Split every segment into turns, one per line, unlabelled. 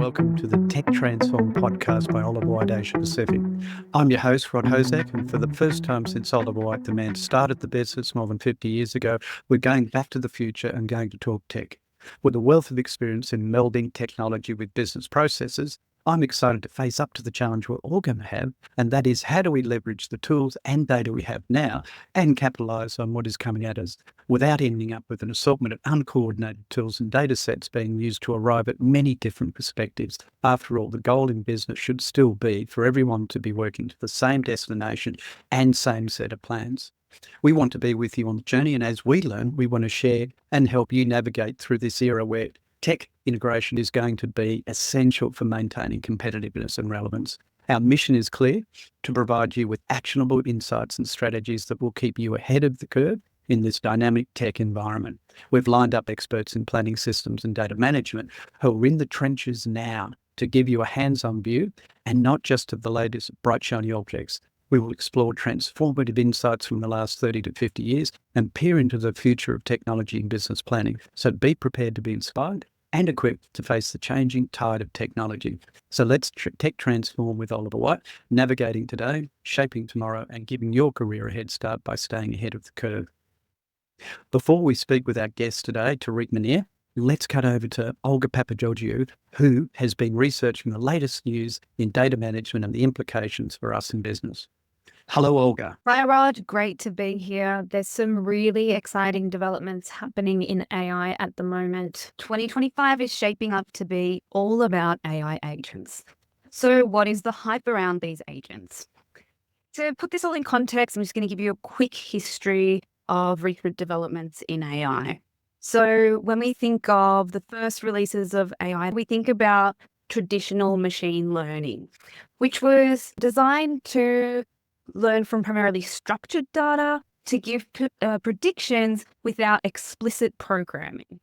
welcome to the Tech Transform podcast by Oliver White Asia Pacific. I'm your host, Rod Hozack, and for the first time since Oliver White, the man, started the business more than 50 years ago, we're going back to the future and going to talk tech. With a wealth of experience in melding technology with business processes, I'm excited to face up to the challenge we're all going to have, and that is how do we leverage the tools and data we have now and capitalise on what is coming at us without ending up with an assortment of uncoordinated tools and data sets being used to arrive at many different perspectives. After all, the goal in business should still be for everyone to be working to the same destination and same set of plans. We want to be with you on the journey, and as we learn, we want to share and help you navigate through this era where tech integration is going to be essential for maintaining competitiveness and relevance. Our mission is clear: to provide you with actionable insights and strategies that will keep you ahead of the curve in this dynamic tech environment. We've lined up experts in planning systems and data management who are in the trenches now to give you a hands-on view, and not just of the latest bright shiny objects. We will explore transformative insights from the last 30 to 50 years and peer into the future of technology and business planning. So be prepared to be inspired and equipped to face the changing tide of technology. So let's tech transform with Oliver White, navigating today, shaping tomorrow, and giving your career a head start by staying ahead of the curve. Before we speak with our guest today, Tariq Munir, let's cut over to Olga Papageorgiou, who has been researching the latest news in data management and the implications for us in business. Hello, Olga.
Hi, Rod. Great to be here. There's some really exciting developments happening in AI at the moment. 2025 is shaping up to be all about AI agents. So what is the hype around these agents? To put this all in context, I'm just going to give you a quick history of recent developments in AI. So when we think of the first releases of AI, we think about traditional machine learning, which was designed to learn from primarily structured data to give predictions without explicit programming.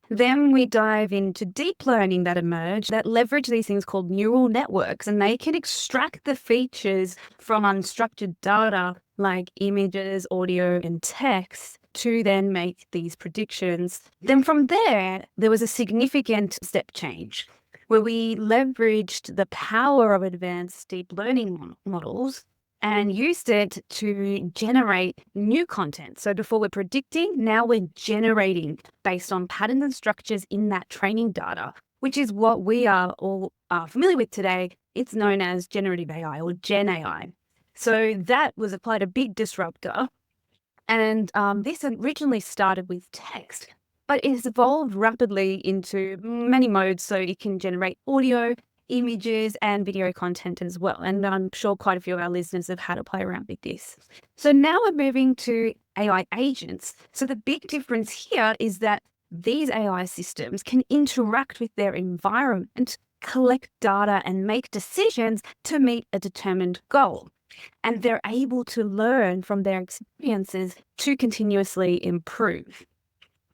Then we dive into deep learning that emerged that leverage these things called neural networks, and they can extract the features from unstructured data like images, audio, and text to then make these predictions. Then from there was a significant step change where we leveraged the power of advanced deep learning models and used it to generate new content. So before we're predicting, now we're generating based on patterns and structures in that training data, which is what we are all familiar with today. It's known as generative AI or Gen AI. So that was quite a big disruptor. And this originally started with text, but it has evolved rapidly into many modes. So it can generate audio, images, and video content as well. And I'm sure quite a few of our listeners have had to play around with this. So now we're moving to AI agents. So the big difference here is that these AI systems can interact with their environment, collect data, and make decisions to meet a determined goal. And they're able to learn from their experiences to continuously improve.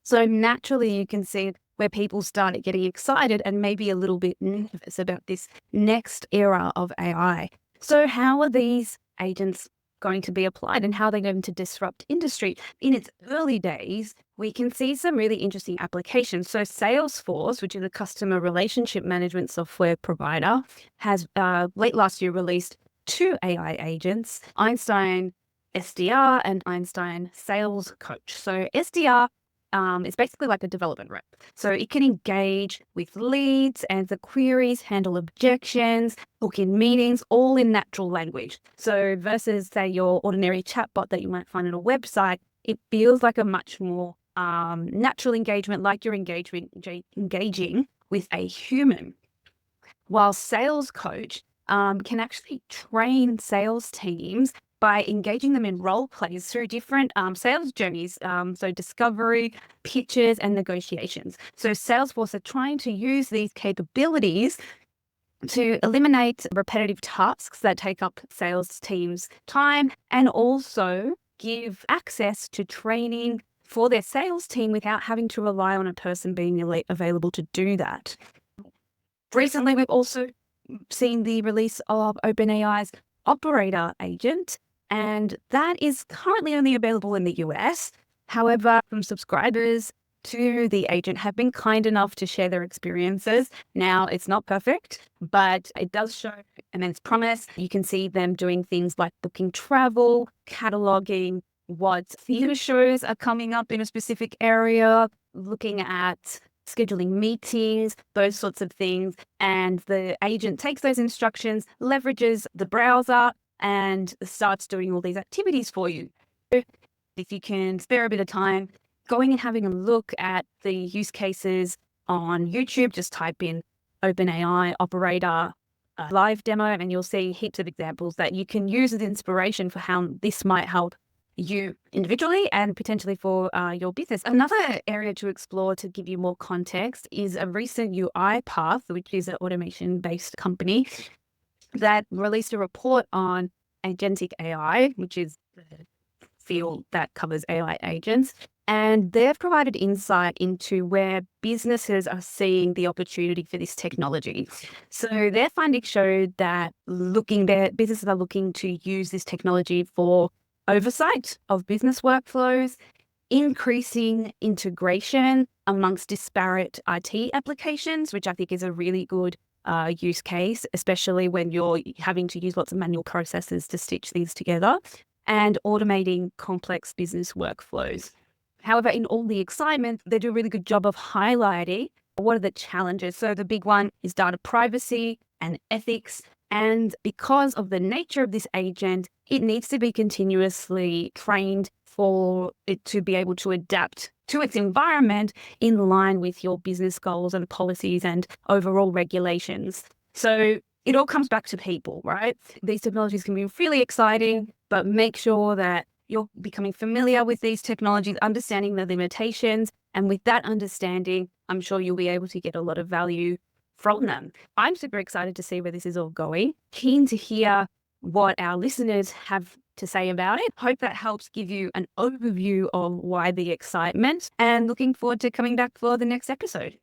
So naturally, you can see where people started getting excited and maybe a little bit nervous about this next era of AI. So how are these agents going to be applied and how are they going to disrupt industry? In its early days, we can see some really interesting applications. So Salesforce, which is a customer relationship management software provider, has late last year released 2 AI agents, Einstein SDR and Einstein Sales Coach. So SDR it's basically like a development rep. So it can engage with leads, answer queries, handle objections, book in meetings, all in natural language. So versus, say, your ordinary chatbot that you might find on a website, it feels like a much more natural engagement, like you're engaging with a human. While Sales Coach can actually train sales teams by engaging them in role plays through different sales journeys, so discovery, pitches, and negotiations. So Salesforce are trying to use these capabilities to eliminate repetitive tasks that take up sales teams' time and also give access to training for their sales team without having to rely on a person being available to do that. Recently, we've also seen the release of OpenAI's Operator Agent, and that is currently only available in the US. However, from subscribers, to the agent have been kind enough to share their experiences. Now, it's not perfect, but it does show immense promise. You can see them doing things like booking travel, cataloging what theatre shows are coming up in a specific area, looking at scheduling meetings, those sorts of things. And the agent takes those instructions, leverages the browser, and starts doing all these activities for you. If you can spare a bit of time, going and having a look at the use cases on YouTube, just type in OpenAI operator live demo, and you'll see heaps of examples that you can use as inspiration for how this might help you individually and potentially for your business. Another area to explore to give you more context is a recent UiPath, which is an automation-based company that released a report on agentic AI, which is the field that covers AI agents. And they've provided insight into where businesses are seeing the opportunity for this technology. So their findings showed that businesses are looking to use this technology for oversight of business workflows, increasing integration amongst disparate IT applications, which I think is a really good use case, especially when you're having to use lots of manual processes to stitch these together, and automating complex business workflows. However, in all the excitement, they do a really good job of highlighting what are the challenges. So the big one is data privacy and ethics. And because of the nature of this agent, it needs to be continuously trained for it to be able to adapt to its environment in line with your business goals and policies and overall regulations. So it all comes back to people, right? These technologies can be really exciting, but make sure that you're becoming familiar with these technologies, understanding the limitations. And with that understanding, I'm sure you'll be able to get a lot of value from them. I'm super excited to see where this is all going. Keen to hear what our listeners have to say about it. Hope that helps give you an overview of why the excitement, and looking forward to coming back for the next episode.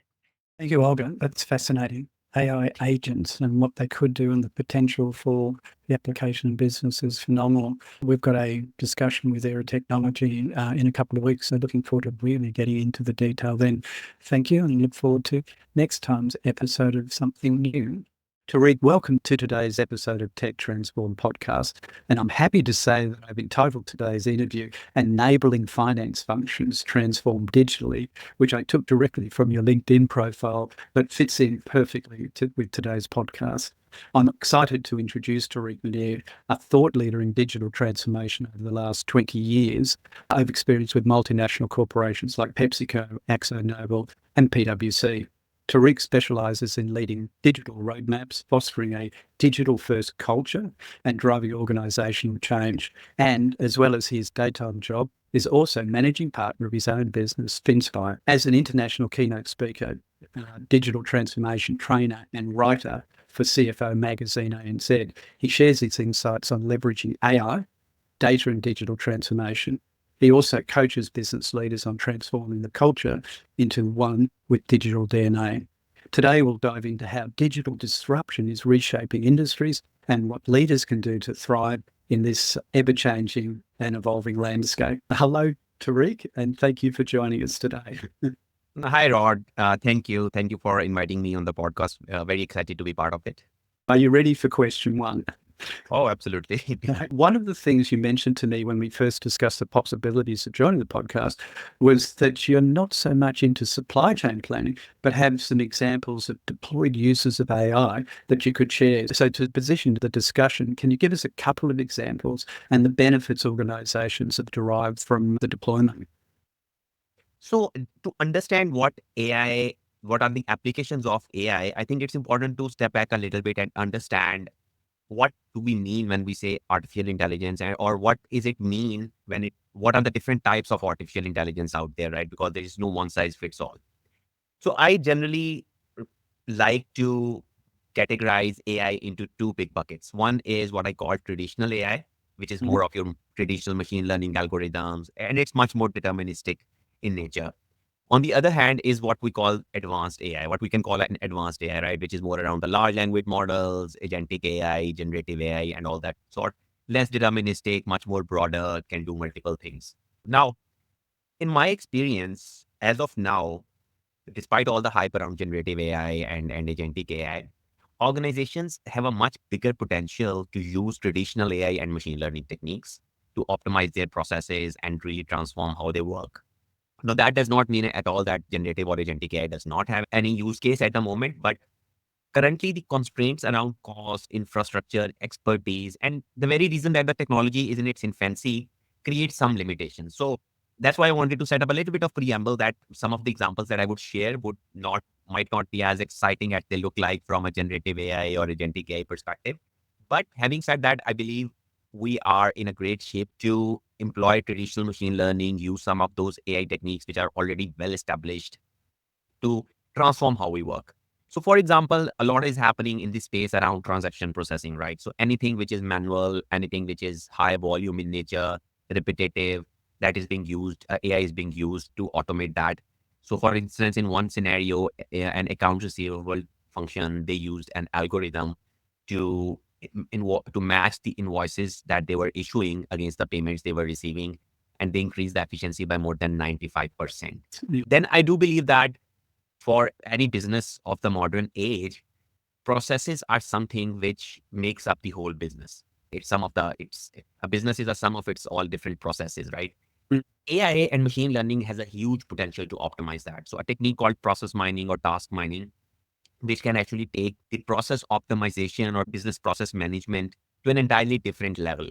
Thank you, Olga. That's fascinating. AI agents and what they could do and the potential for the application in business is phenomenal. We've got a discussion with Era Technology in a couple of weeks, so looking forward to really getting into the detail then. Thank you, and look forward to next time's episode of something new. Tariq, welcome to today's episode of Tech Transform Podcast. And I'm happy to say that I've entitled today's interview Enabling Finance Functions Transformed Digitally, which I took directly from your LinkedIn profile, but fits in perfectly with today's podcast. I'm excited to introduce Tariq Munir, a thought leader in digital transformation over the last 20 years. I've experience with multinational corporations like PepsiCo, AkzoNobel, and PwC. Tariq specialises in leading digital roadmaps, fostering a digital-first culture and driving organisational change. And as well as his daytime job, is also managing partner of his own business, Finspire. As an international keynote speaker, digital transformation trainer and writer for CFO Magazine ANZ, he shares his insights on leveraging AI, data and digital transformation. He also coaches business leaders on transforming the culture into one with digital DNA. Today, we'll dive into how digital disruption is reshaping industries and what leaders can do to thrive in this ever-changing and evolving landscape. Hello, Tariq, and thank you for joining us today.
Hi, Rod. Thank you. Thank you for inviting me on the podcast. Very excited to be part of it.
Are you ready for question one?
Oh, absolutely.
One of the things you mentioned to me when we first discussed the possibilities of joining the podcast was that you're not so much into supply chain planning, but have some examples of deployed uses of AI that you could share. So to position the discussion, can you give us a couple of examples and the benefits organizations have derived from the deployment?
So to understand what are the applications of AI, I think it's important to step back a little bit and understand what do we mean when we say artificial intelligence, or what is it mean what are the different types of artificial intelligence out there, right? Because there is no one size fits all. So I generally like to categorize AI into two big buckets. One is what I call traditional AI, which is more of your traditional machine learning algorithms, and it's much more deterministic in nature. On the other hand is what we call advanced AI, what we can call an advanced AI, right? Which is more around the large language models, agentic AI, generative AI, and all that sort. Less deterministic, much more broader, can do multiple things. Now, in my experience, as of now, despite all the hype around generative AI and agentic AI, organizations have a much bigger potential to use traditional AI and machine learning techniques to optimize their processes and really transform how they work. Now, that does not mean at all that generative or agentic AI does not have any use case at the moment, but currently the constraints around cost, infrastructure, expertise, and the very reason that the technology is in its infancy creates some limitations. So that's why I wanted to set up a little bit of preamble that some of the examples that I would share might not be as exciting as they look like from a generative AI or agentic AI perspective. But having said that, I believe we are in a great shape to employ traditional machine learning, use some of those AI techniques which are already well established to transform how we work. So, for example, a lot is happening in this space around transaction processing, right? So, anything which is manual, anything which is high volume in nature, repetitive, that is being used, AI is being used to automate that. So, for instance, in one scenario, an account receivable function, they used an algorithm to to match the invoices that they were issuing against the payments they were receiving, and they increased the efficiency by more than 95%. Then I do believe that for any business of the modern age, processes are something which makes up the whole business. It's a business is a sum of its all different processes, right?
Mm.
AI and machine learning has a huge potential to optimize that. So a technique called process mining or task mining, which can actually take the process optimization or business process management to an entirely different level.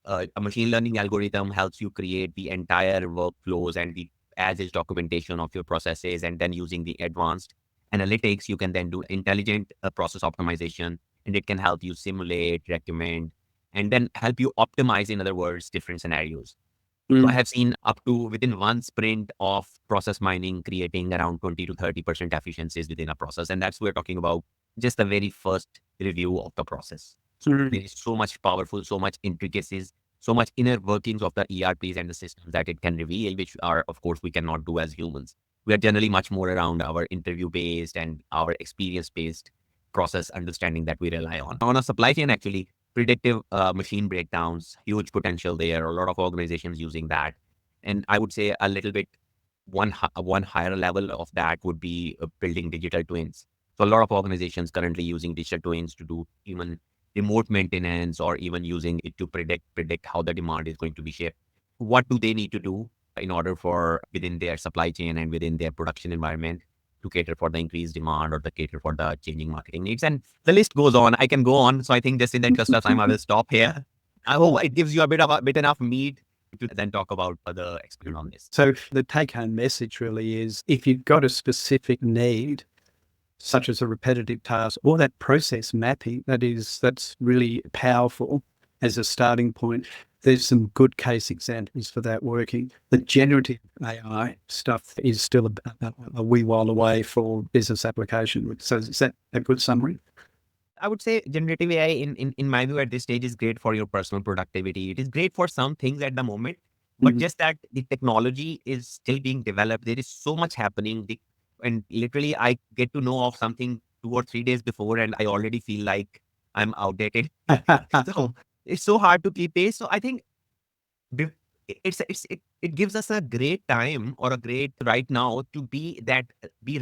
A machine learning algorithm helps you create the entire workflows and the as is documentation of your processes. And then using the advanced analytics, you can then do intelligent process optimization, and it can help you simulate, recommend, and then help you optimize, in other words, different scenarios. So I
Mm.
have seen up to within one sprint of process mining, creating around 20 to 30% efficiencies within a process. And that's we're talking about just the very first review of the process. So there
Mm.
is so much powerful, so much intricacies, so much inner workings of the ERPs and the systems that it can reveal, which are, of course, we cannot do as humans. We are generally much more around our interview based and our experience based process understanding that we rely on. On a supply chain, actually, predictive machine breakdowns, huge potential there. A lot of organizations using that. And I would say a little bit one higher level of that would be building digital twins. So a lot of organizations currently using digital twins to do even remote maintenance or even using it to predict how the demand is going to be shaped. What do they need to do in order for within their supply chain and within their production environment to cater for the increased demand or to cater for the changing marketing needs? And the list goes on. I can go on. So I think just in the interest of time, I will stop here. I hope it gives you a bit enough meat to then talk about further expand on this.
So the take-home message really is if you've got a specific need, such as a repetitive task or that process mapping, that's really powerful as a starting point. There's some good case examples for that working. The generative AI stuff is still a wee while away for business application. So is that a good summary?
I would say generative AI in my view at this stage is great for your personal productivity. It is great for some things at the moment, but
Mhm.
just that the technology is still being developed. There is so much happening. And literally I get to know of something 2 or 3 days before and I already feel like I'm outdated. So it's so hard to keep pace. So I think be- it gives us a great time or a great right now to be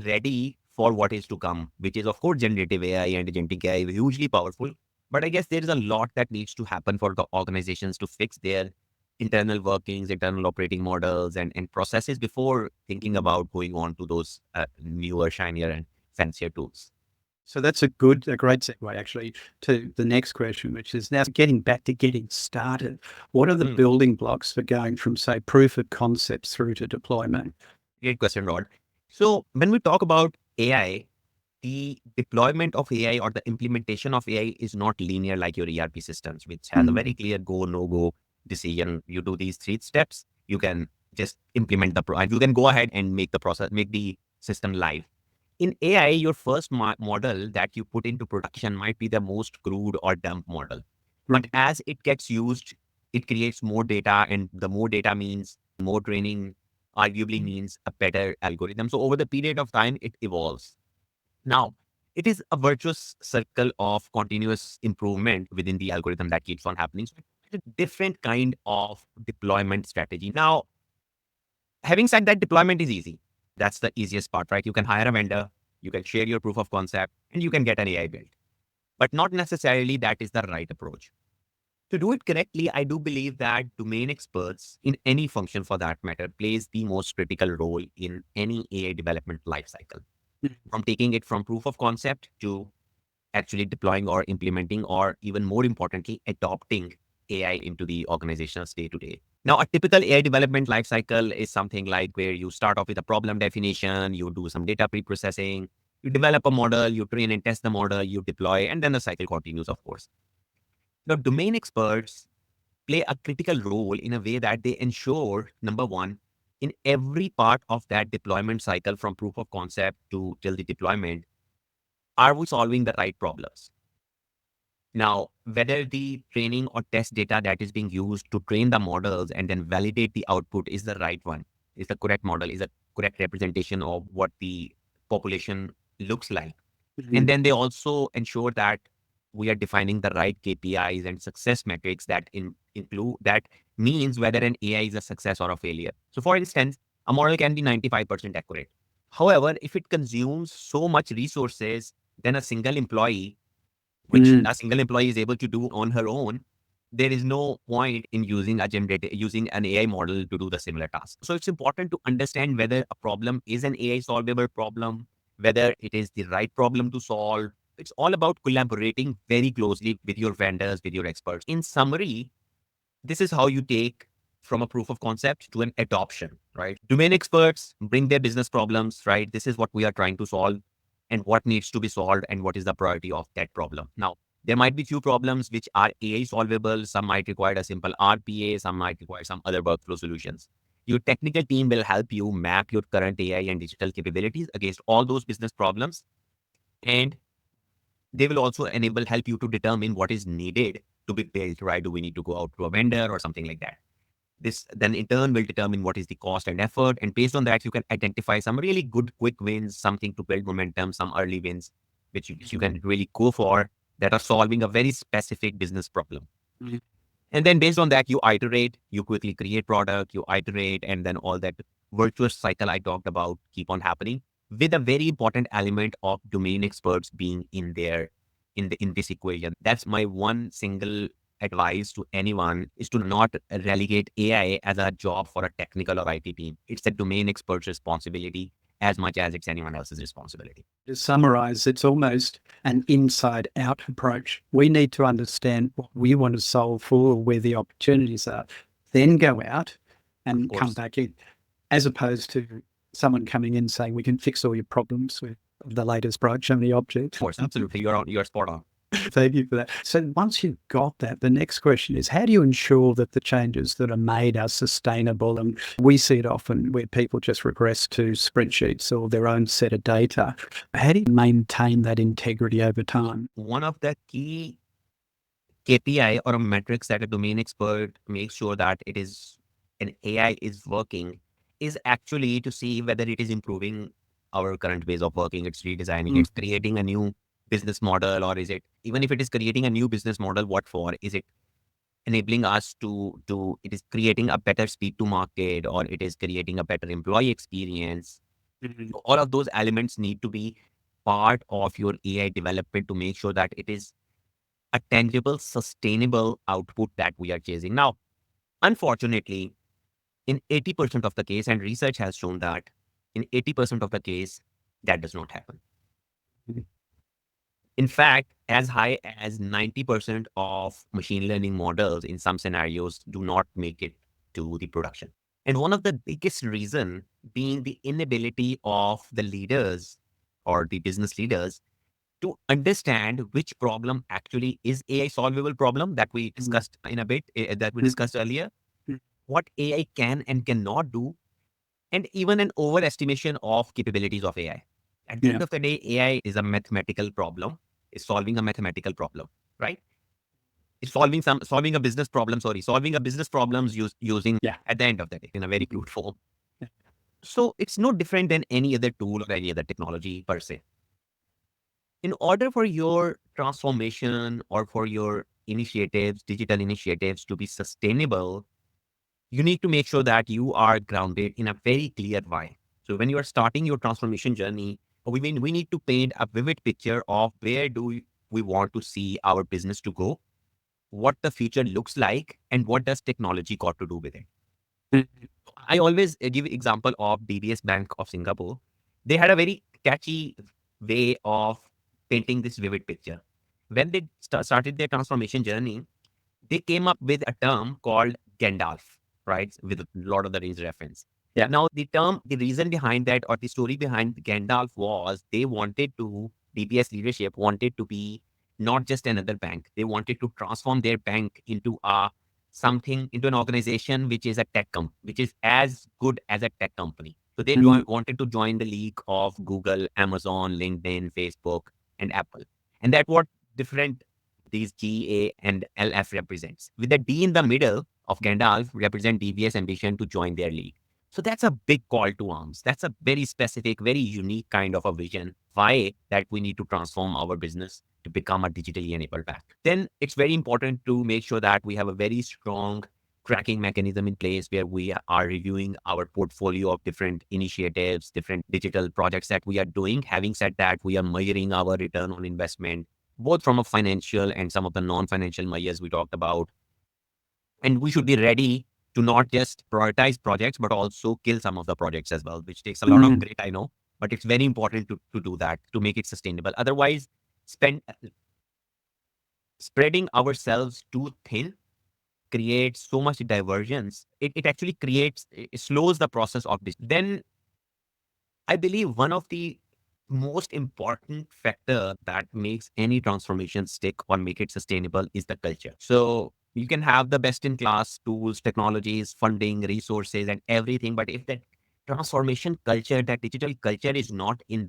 ready for what is to come, which is of course generative AI and agentic AI is hugely powerful. But I guess there is a lot that needs to happen for the organizations to fix their internal workings, internal operating models, and processes before thinking about going on to those newer, shinier, and fancier tools.
So that's a great segue actually to the next question, which is now getting back to getting started. What are the
Mm.
building blocks for going from, say, proof of concept through to deployment?
Great question, Rod. So when we talk about AI, the deployment of AI or the implementation of AI is not linear like your ERP systems, which has a
Mm.
very clear go, no go decision. You do these 3 steps, you can just implement and you can go ahead and make the system live. In AI, your first model that you put into production might be the most crude or dumb model. But as it gets used, it creates more data, and the more data means more training, arguably means a better algorithm. So over the period of time, it evolves. Now, it is a virtuous circle of continuous improvement within the algorithm that keeps on happening. So it's a different kind of deployment strategy. Now, Having said that, deployment is easy. That's the easiest part, right? You can hire a vendor, you can share your proof of concept, and you can get an AI built. But not necessarily that is the right approach. To do it correctly, I do believe that domain experts in any function for that matter plays the most critical role in any AI development lifecycle. From taking it from proof of concept to actually deploying or implementing, or even more importantly, adopting AI into the organization's day to day. Now, a typical AI development lifecycle is something like where you start off with a problem definition, you do some data pre-processing, you develop a model, you train and test the model, you deploy, and then the cycle continues, of course. Now, domain experts play a critical role in a way that they ensure, number one, in every part of that deployment cycle from proof of concept to till the deployment, are we solving the right problems? Now, whether the training or test data that is being used to train the models and then validate the output is the right one, is the correct model, is a correct representation of what the population looks like. And then they also ensure that we are defining the right KPIs and success metrics that include that means whether an AI is a success or a failure. So for instance, a model can be 95% accurate. However, if it consumes so much resources than a single employee, which a single employee is able to do on her own, there is no point in using using an AI model to do the similar task. So it's important to understand whether a problem is an AI solvable problem, whether it is the right problem to solve. It's all about collaborating very closely with your vendors, with your experts. In summary, this is how you take from a proof of concept to an adoption, right? Domain experts bring their business problems, right? This is what we are trying to solve and what needs to be solved and what is the priority of that problem. Now, there might be few problems which are AI solvable. Some might require a simple RPA. Some might require some other workflow solutions. Your technical team will help you map your current AI and digital capabilities against all those business problems. And they will also help you to determine what is needed to be built, right? Do we need to go out to a vendor or something like that? This then in turn will determine what is the cost and effort. And based on that, you can identify some really good quick wins, something to build momentum, some early wins, which you can really go for that are solving a very specific business problem. And then based on that, you iterate, you quickly create product, you iterate, and then all that virtuous cycle I talked about keep on happening with a very important element of domain experts being in there in this equation. That's my one single advice to anyone is to not relegate AI as a job for a technical or IT team. It's a domain expert's responsibility as much as it's anyone else's responsibility.
To summarize, it's almost an inside out approach. We need to understand what we want to solve for, where the opportunities are, then go out and come back in, as opposed to someone coming in saying we can fix all your problems with the latest bright shiny object.
Of course, absolutely. You're spot on.
Thank you for that. So once you've got that, the next question is, how do you ensure that the changes that are made are sustainable? And we see it often where people just regress to spreadsheets or their own set of data. How do you maintain that integrity over time?
One of the key KPI or metrics that a domain expert makes sure that it is an AI is working is actually to see whether it is improving our current ways of working. It's redesigning, it's creating a new business model, or is it, even if it is creating a new business model, what for? Is it enabling us it is creating a better speed to market, or it is creating a better employee experience? All of those elements need to be part of your AI development to make sure that it is a tangible, sustainable output that we are chasing. Now, unfortunately, in 80% of the case, and research has shown that in 80% of the case, that does not happen. In fact, as high as 90% of machine learning models in some scenarios do not make it to the production. And one of the biggest reason being the inability of the leaders or the business leaders to understand which problem actually is AI solvable problem that we discussed in a bit, that we discussed earlier, what AI can and cannot do, and even an overestimation of capabilities of AI. At the end of the day, AI is a mathematical problem. It's solving a mathematical problem, right? It's solving a business problem. Solving a business problems using at the end of the day in a very crude form. So it's no different than any other tool or any other technology per se. In order for your transformation or for your initiatives, digital initiatives to be sustainable, you need to make sure that you are grounded in a very clear why. So when you are starting your transformation journey, we need to paint a vivid picture of where do we want to see our business to go, what the future looks like, and what does technology got to do with it. I always give example of DBS Bank of Singapore. They had a very catchy way of painting this vivid picture. When they started their transformation journey, they came up with a term called Gandalf, right? With a Lord of the Rings reference.
Yeah.
Now, the reason behind that or the story behind Gandalf was DBS leadership wanted to be not just another bank. They wanted to transform their bank into into an organization which is a which is as good as a tech company. So they wanted to join the league of Google, Amazon, LinkedIn, Facebook, and Apple. And that's what different these G, A, and LF represents. With the D in the middle of Gandalf represent DBS ambition to join their league. So that's a big call to arms. That's a very specific, very unique kind of a vision. Why that we need to transform our business to become a digitally enabled bank. Then it's very important to make sure that we have a very strong tracking mechanism in place where we are reviewing our portfolio of different initiatives, different digital projects that we are doing. Having said that, we are measuring our return on investment, both from a financial and some of the non-financial measures we talked about. And we should be ready to not just prioritize projects, but also kill some of the projects as well, which takes a lot of grit, I know, but it's very important to do that to make it sustainable. Otherwise, spreading ourselves too thin creates so much divergence. It actually it slows the process of this. Then I believe one of the most important factor that makes any transformation stick or make it sustainable is the culture. So you can have the best in class tools, technologies, funding, resources, and everything. But if that transformation culture, that digital culture is not in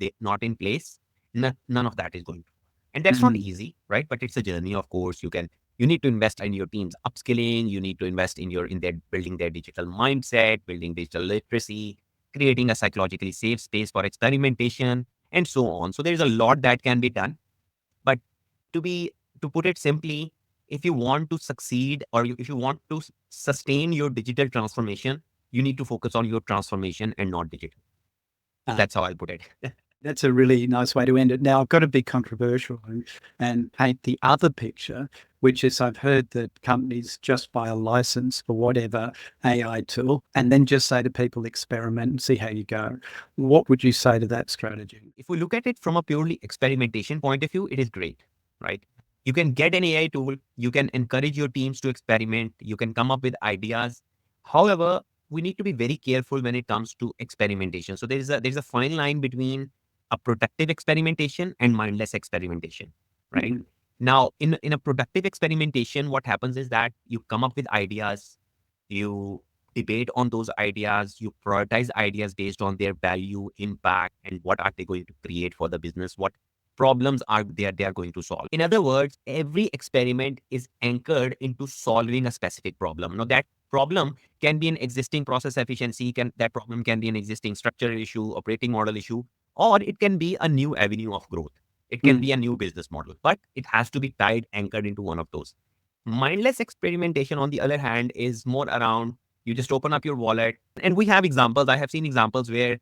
place, none of that is going to. And that's not easy, right? But it's a journey, of course. You need to invest in your team's upskilling. You need to invest in their building their digital mindset, building digital literacy, creating a psychologically safe space for experimentation, and so on. So there's a lot that can be done. But to put it simply, if you want to succeed or if you want to sustain your digital transformation, you need to focus on your transformation and not digital. That's how I'll put it.
That's a really nice way to end it. Now, I've got to be controversial and paint the other picture, which is I've heard that companies just buy a license for whatever AI tool and then just say to people, experiment and see how you go. What would you say to that strategy?
If we look at it from a purely experimentation point of view, it is great, right? You can get an AI tool, you can encourage your teams to experiment, you can come up with ideas. However, we need to be very careful when it comes to experimentation. So there's a fine line between a productive experimentation and mindless experimentation, right? Now, in a productive experimentation, what happens is that you come up with ideas, you debate on those ideas, you prioritize ideas based on their value, impact, and what are they going to create for the business, what problems are they are going to solve. In other words, every experiment is anchored into solving a specific problem. Now, that problem can be an existing process efficiency, that problem can be an existing structural issue, operating model issue, or it can be a new avenue of growth. It can be a new business model, but it has to be anchored into one of those. Mindless experimentation, on the other hand, is more around you just open up your wallet. And we have examples. I have seen examples where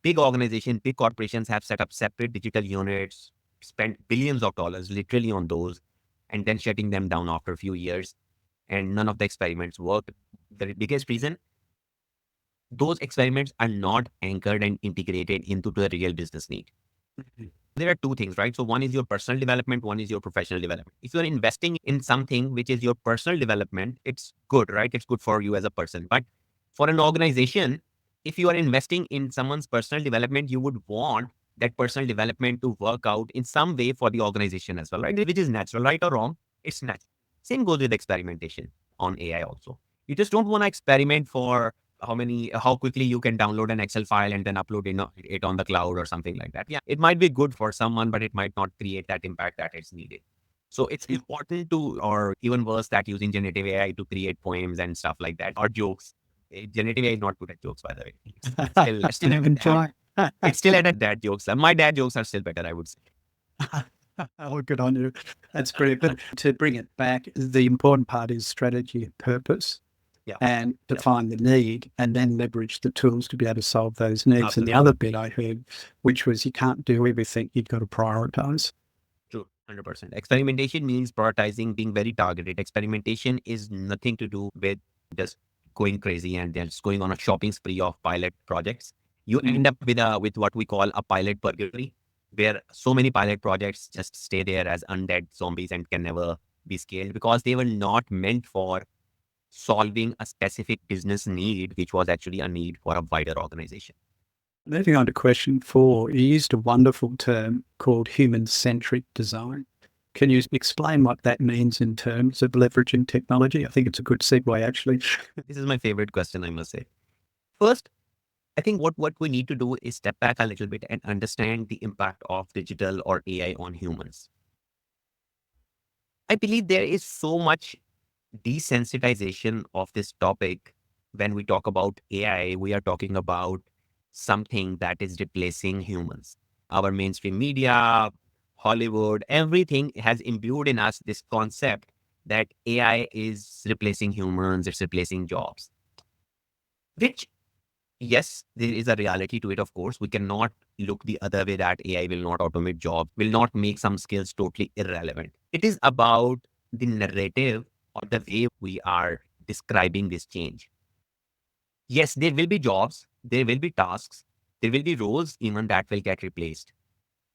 big organizations, big corporations have set up separate digital units, spent billions of dollars literally on those, and then shutting them down after a few years. And none of the experiments worked. The biggest reason, those experiments are not anchored and integrated into the real business need. There are two things, right? So one is your personal development, one is your professional development. If you're investing in something which is your personal development, it's good, right? It's good for you as a person. But for an organization, if you are investing in someone's personal development, you would want that personal development to work out in some way for the organization as well, right? Which is natural, right or wrong? It's natural. Same goes with experimentation on AI also. You just don't want to experiment for how quickly you can download an Excel file and then upload it on the cloud or something like that. Yeah, it might be good for someone, but it might not create that impact that is needed. So it's important or even worse, that using generative AI to create poems and stuff like that, or jokes. Generative AI is not good at jokes, by the way. It's still at dad jokes. My dad jokes are still better, I would say.
Oh, good on you. That's brilliant. But to bring it back, the important part is strategy and purpose.
Yeah.
and
Yeah.
define the need and then leverage the tools to be able to solve those needs. And
Absolutely.
the other bit I heard, which was you can't do everything, you've got to prioritize.
True, 100%. Experimentation means prioritizing, being very targeted. Experimentation is nothing to do with just going crazy and just going on a shopping spree of pilot projects. You end up with what we call a pilot purgatory, where so many pilot projects just stay there as undead zombies and can never be scaled because they were not meant for solving a specific business need, which was actually a need for a wider organization.
Moving on to question 4, you used a wonderful term called human-centric design. Can you explain what that means in terms of leveraging technology? I think it's a good segue, actually.
This is my favorite question, I must say. First, I think what we need to do is step back a little bit and understand the impact of digital or AI on humans. I believe there is so much desensitization of this topic. When we talk about AI, we are talking about something that is replacing humans. Our mainstream media, Hollywood, everything has imbued in us this concept that AI is replacing humans, it's replacing jobs, which, yes, there is a reality to it, of course. We cannot look the other way that AI will not automate jobs, will not make some skills totally irrelevant. It is about the narrative or the way we are describing this change. Yes, there will be jobs, there will be tasks, there will be roles even that will get replaced.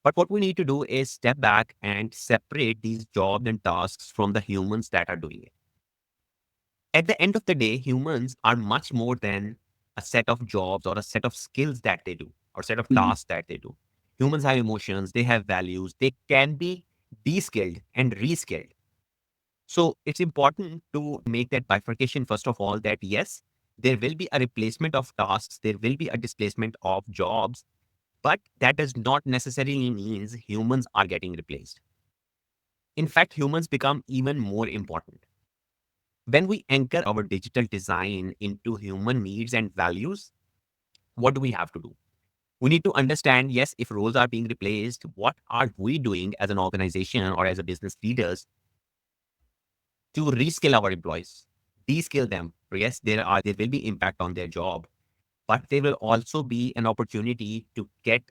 But what we need to do is step back and separate these jobs and tasks from the humans that are doing it. At the end of the day, humans are much more than a set of jobs or a set of skills that they do or set of tasks that they do. Humans have emotions, they have values, they can be de-skilled and reskilled. So it's important to make that bifurcation, first of all, that yes, there will be a replacement of tasks, there will be a displacement of jobs, but that does not necessarily mean humans are getting replaced. In fact, humans become even more important. When we anchor our digital design into human needs and values, what do we have to do? We need to understand, yes, if roles are being replaced, what are we doing as an organization or as a business leaders to reskill our employees, de-skill them? Yes, there will be impact on their job, but there will also be an opportunity to get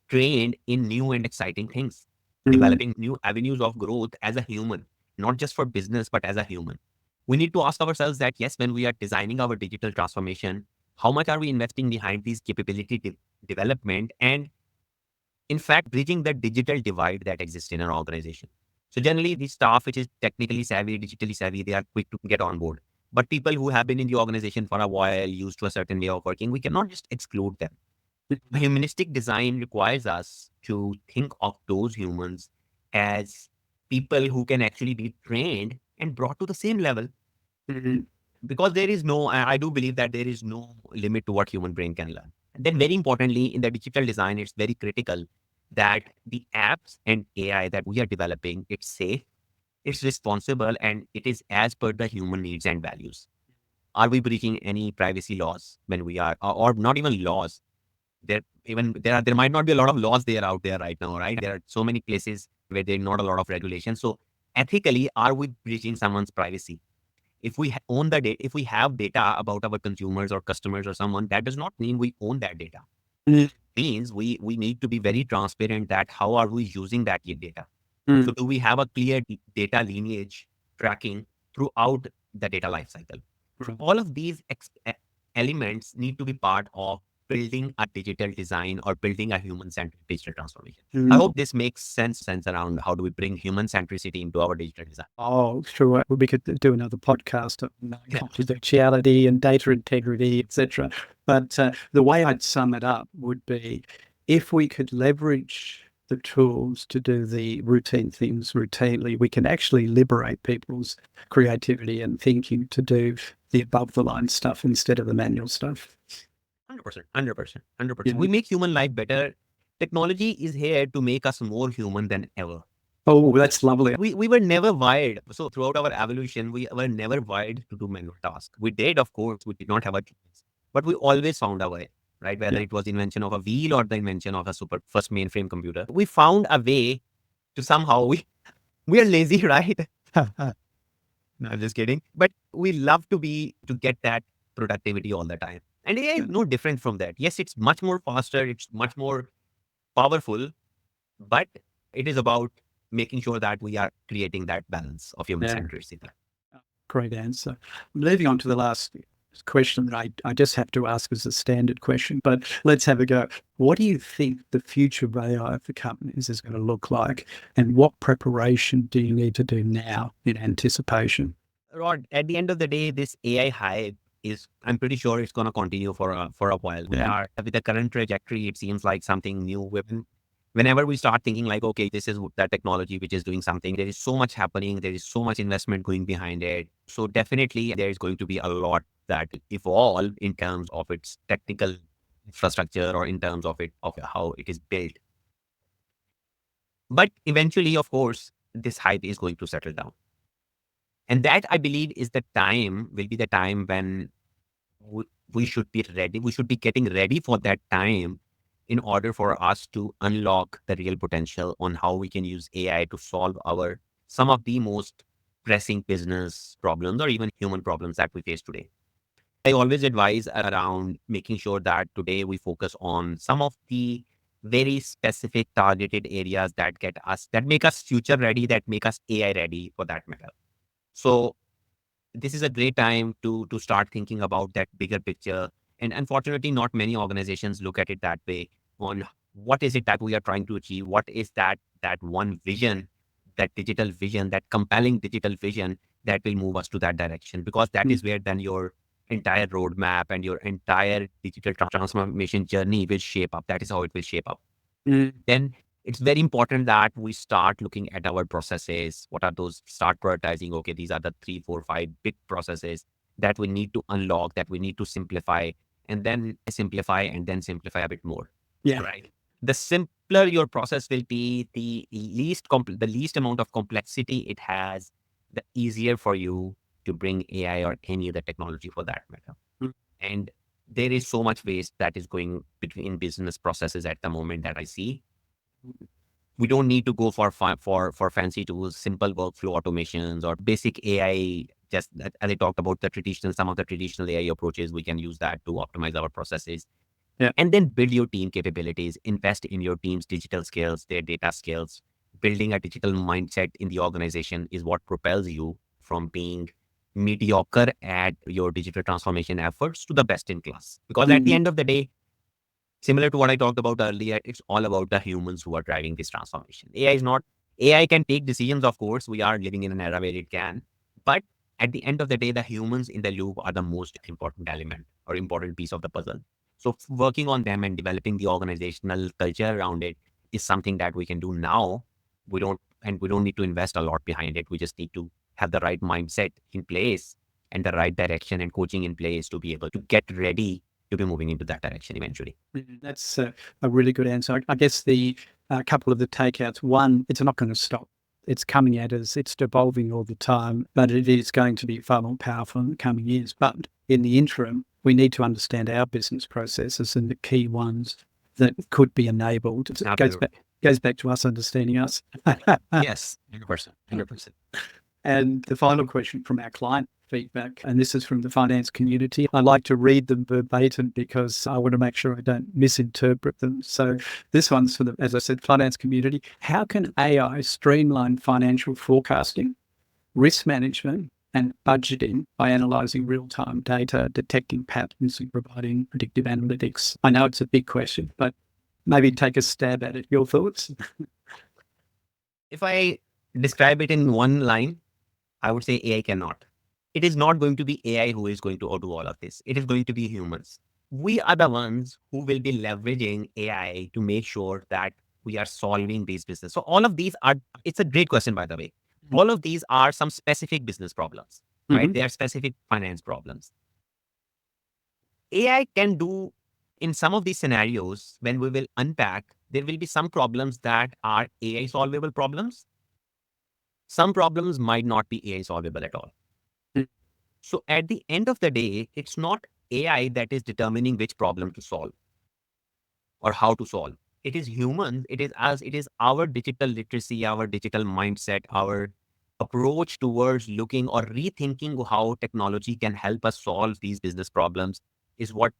trained in new and exciting things, developing new avenues of growth as a human, not just for business, but as a human. We need to ask ourselves that, yes, when we are designing our digital transformation, how much are we investing behind these capability development and, in fact, bridging the digital divide that exists in an organization? So generally, the staff which is technically savvy, digitally savvy, they are quick to get on board. But people who have been in the organization for a while, used to a certain way of working, we cannot just exclude them. Humanistic design requires us to think of those humans as people who can actually be trained and brought to the same level. Because there is no, I do believe that there is no limit to what human brain can learn. And then very importantly, in the digital design, it's very critical that the apps and AI that we are developing, it's safe, it's responsible, and it is as per the human needs and values. Are we breaching any privacy laws when we are, or not even laws? There might not be a lot of laws there out there right now, right? There are so many places where there's not a lot of regulation. So ethically, are we breaching someone's privacy? If we own the data, if we have data about our consumers or customers or someone, that does not mean we own that data. It means we need to be very transparent that how are we using that data. So do we have a clear data lineage tracking throughout the data lifecycle? All of these elements need to be part of building a digital design or building a human-centric digital transformation. I hope this makes sense around how do we bring human centricity into our digital design.
Oh, sure. We could do another podcast on confidentiality and data integrity, etc. But the way I'd sum it up would be, if we could leverage the tools to do the routine things routinely, we can actually liberate people's creativity and thinking to do the above the line stuff instead of the manual stuff.
100%.
Yeah.
We make human life better. Technology is here to make us more human than ever.
Oh, that's lovely.
We were never wired. So throughout our evolution, we were never wired to do manual tasks. We did, of course, we did not have a choice, but we always found a way, right? Whether it was the invention of a wheel or the invention of a first mainframe computer, we found a way to somehow, we are lazy, right? No, I'm just kidding. But we love to get that productivity all the time. And AI is no different from that. Yes, it's much more faster, it's much more powerful, but it is about making sure that we are creating that balance of human centricity.
Great answer. Moving on to the last question that I just have to ask as a standard question, but let's have a go. What do you think the future of AI for companies is going to look like? And what preparation do you need to do now in anticipation?
Rod, at the end of the day, this AI hype I'm pretty sure it's going to continue for a while. With the current trajectory, it seems like something new. Whenever we start thinking like, okay, this is that technology which is doing something, there is so much happening. There is so much investment going behind it. So definitely there is going to be a lot that evolve in terms of its technical infrastructure or in terms of how it is built. But eventually, of course, this hype is going to settle down. And that, I believe, will be the time when we should be ready. We should be getting ready for that time in order for us to unlock the real potential on how we can use AI to solve some of the most pressing business problems or even human problems that we face today. I always advise around making sure that today we focus on some of the very specific targeted areas that make us future ready, that make us AI ready for that matter. So this is a great time to start thinking about that bigger picture. And unfortunately, not many organizations look at it that way on what is it that we are trying to achieve? What is that one vision, that digital vision, that compelling digital vision that will move us to that direction? Because that is where then your entire roadmap and your entire digital transformation journey will shape up. That is how it will shape up. Then it's very important that we start looking at our processes. What are those? Start prioritizing. Okay, these are the 3, 4, 5 big processes that we need to unlock, that we need to simplify, and then simplify a bit more.
Yeah.
Right. The simpler your process will be, the least amount of complexity it has, the easier for you to bring AI or any other technology for that matter. And there is so much waste that is going between business processes at the moment that I see. We don't need to go for fancy tools, simple workflow automations or basic AI. Just as I talked about some of the traditional AI approaches, we can use that to optimize our processes.
Yeah.
And then build your team capabilities, invest in your team's digital skills, their data skills. Building a digital mindset in the organization is what propels you from being mediocre at your digital transformation efforts to the best in class. Because at the end of the day, similar to what I talked about earlier, it's all about the humans who are driving this transformation. AI can take decisions, of course. We are living in an era where it can. But at the end of the day, the humans in the loop are the most important element or important piece of the puzzle. So working on them and developing the organizational culture around it is something that we can do now. We don't need to invest a lot behind it. We just need to have the right mindset in place and the right direction and coaching in place to be able to get ready to be moving into that direction eventually.
That's a really good answer. I guess the couple of the takeouts. One, it's not going to stop. It's coming at us. It's evolving all the time, but it is going to be far more powerful in the coming years. But in the interim, we need to understand our business processes and the key ones that could be enabled. It goes back to us understanding us.
Yes, 100%. 100%.
And the final question from our client feedback, and this is from the finance community. I like to read them verbatim because I want to make sure I don't misinterpret them. So this one's for the, as I said, finance community. How can AI streamline financial forecasting, risk management, and budgeting by analyzing real-time data, detecting patterns, and providing predictive analytics? I know it's a big question, but maybe take a stab at it. Your thoughts?
If I describe it in one line, I would say AI cannot. It is not going to be AI who is going to do all of this. It is going to be humans. We are the ones who will be leveraging AI to make sure that we are solving these business. So all of these it's a great question, by the way. All of these are some specific business problems, right? They are specific finance problems. AI can do in some of these scenarios, when we will unpack, there will be some problems that are AI solvable problems. Some problems might not be AI solvable at all. So at the end of the day, it's not AI that is determining which problem to solve or how to solve. It is humans. It is us. It is our digital literacy, our digital mindset, our approach towards looking or rethinking how technology can help us solve these business problems is what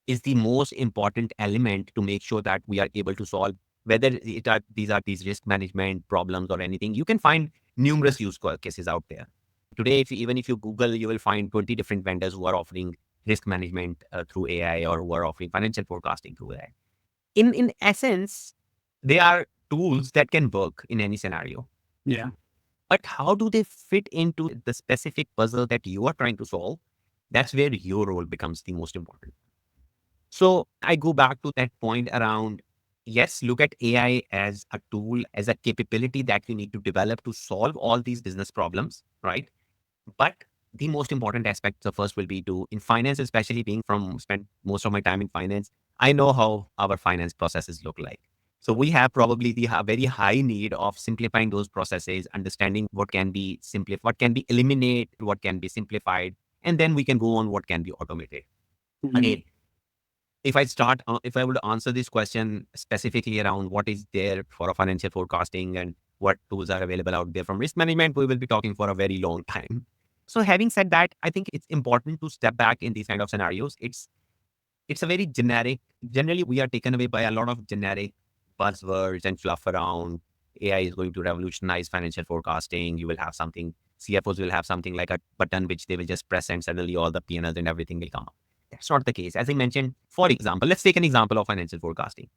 is the most important element to make sure that we are able to solve whether these risk management problems or anything. You can find numerous use cases out there. Today, even if you Google, you will find 20 different vendors who are offering risk management through AI or who are offering financial forecasting through AI. In essence, they are tools that can work in any scenario.
Yeah.
But how do they fit into the specific puzzle that you are trying to solve? That's where your role becomes the most important. So I go back to that point around, yes, look at AI as a tool, as a capability that you need to develop to solve all these business problems, right? But the most important aspect of first will be in finance, especially being spent most of my time in finance, I know how our finance processes look like. So we have probably the very high need of simplifying those processes, understanding what can be simplified, what can be eliminated, what can be simplified, and then we can go on what can be automated. Again, if I would answer this question specifically around what is there for a financial forecasting and what tools are available out there from risk management, we will be talking for a very long time. So having said that, I think it's important to step back in these kind of scenarios. It's a very generic, generally we are taken away by a lot of generic buzzwords and fluff around AI is going to revolutionize financial forecasting. You will have something, CFOs will have something like a button which they will just press and suddenly all the P&Ls and everything will come up. That's not the case. As I mentioned, for example, let's take an example of financial forecasting.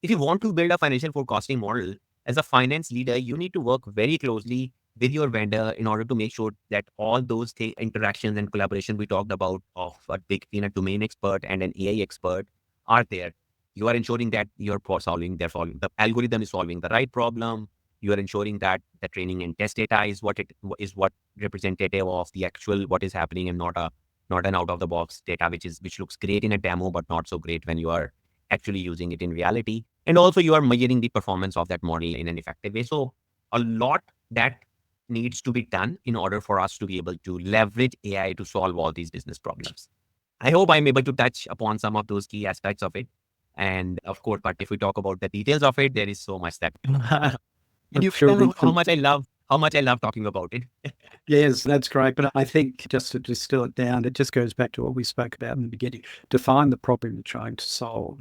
If you want to build a financial forecasting model, as a finance leader, you need to work very closely with your vendor in order to make sure that all those interactions and collaboration we talked about of between a domain expert and an AI expert are there. You are ensuring that they're solving, the algorithm is solving the right problem. You are ensuring that the training and test data is what representative of the actual what is happening and not an out of the box data which looks great in a demo but not so great when you are actually using it in reality. And also you are measuring the performance of that model in an effective way. So a lot that needs to be done in order for us to be able to leverage AI to solve all these business problems. I hope I'm able to touch upon some of those key aspects of it. And of course, but if we talk about the details of it, there is so much that and you
Sure,
know how much I love talking about it.
yes, that's great. But I think just to distill it down, it just goes back to what we spoke about in the beginning. Define the problem you're trying to solve.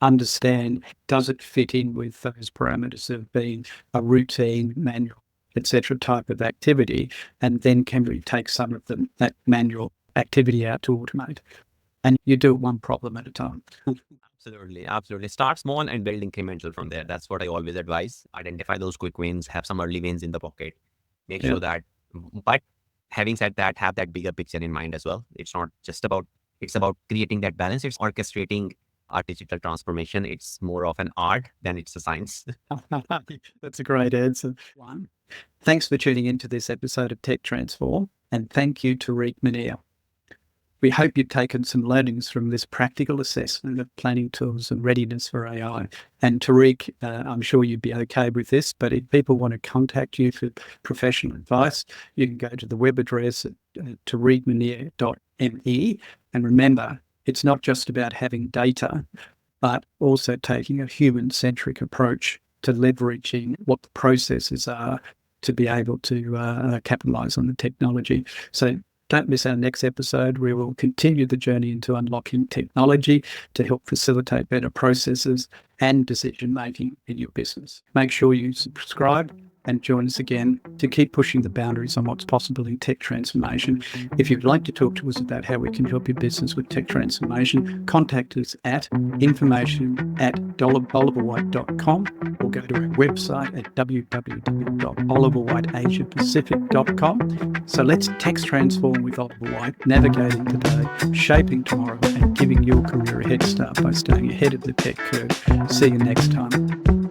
Understand, does it fit in with those parameters of being a routine, manual, etc. type of activity? And then can we take some of that manual activity out to automate? And you do it one problem at a time.
Absolutely. Start small and build incremental from there. That's what I always advise. Identify those quick wins, have some early wins in the pocket. Make sure that, but having said that, have that bigger picture in mind as well. It's not just about, it's about creating that balance. It's orchestrating our digital transformation. It's more of an art than it's a science.
That's a great answer. Thanks for tuning into this episode of Tech Transform, and thank you to Tariq Munir. We hope you've taken some learnings from this practical assessment of planning tools and readiness for AI. And Tariq, I'm sure you'd be okay with this, but if people want to contact you for professional advice, you can go to the web address at tariqmunir.me. And remember, it's not just about having data, but also taking a human-centric approach to leveraging what the processes are to be able to capitalize on the technology. So don't miss our next episode, where we'll continue the journey into unlocking technology to help facilitate better processes and decision-making in your business. Make sure you subscribe and join us again to keep pushing the boundaries on what's possible in tech transformation. If you'd like to talk to us about how we can help your business with tech transformation, contact us at information@oliverwhite.com or go to our website at www.oliverwhiteasiapacific.com. So let's tech transform with Oliver White, navigating today, shaping tomorrow, and giving your career a head start by staying ahead of the tech curve. See you next time.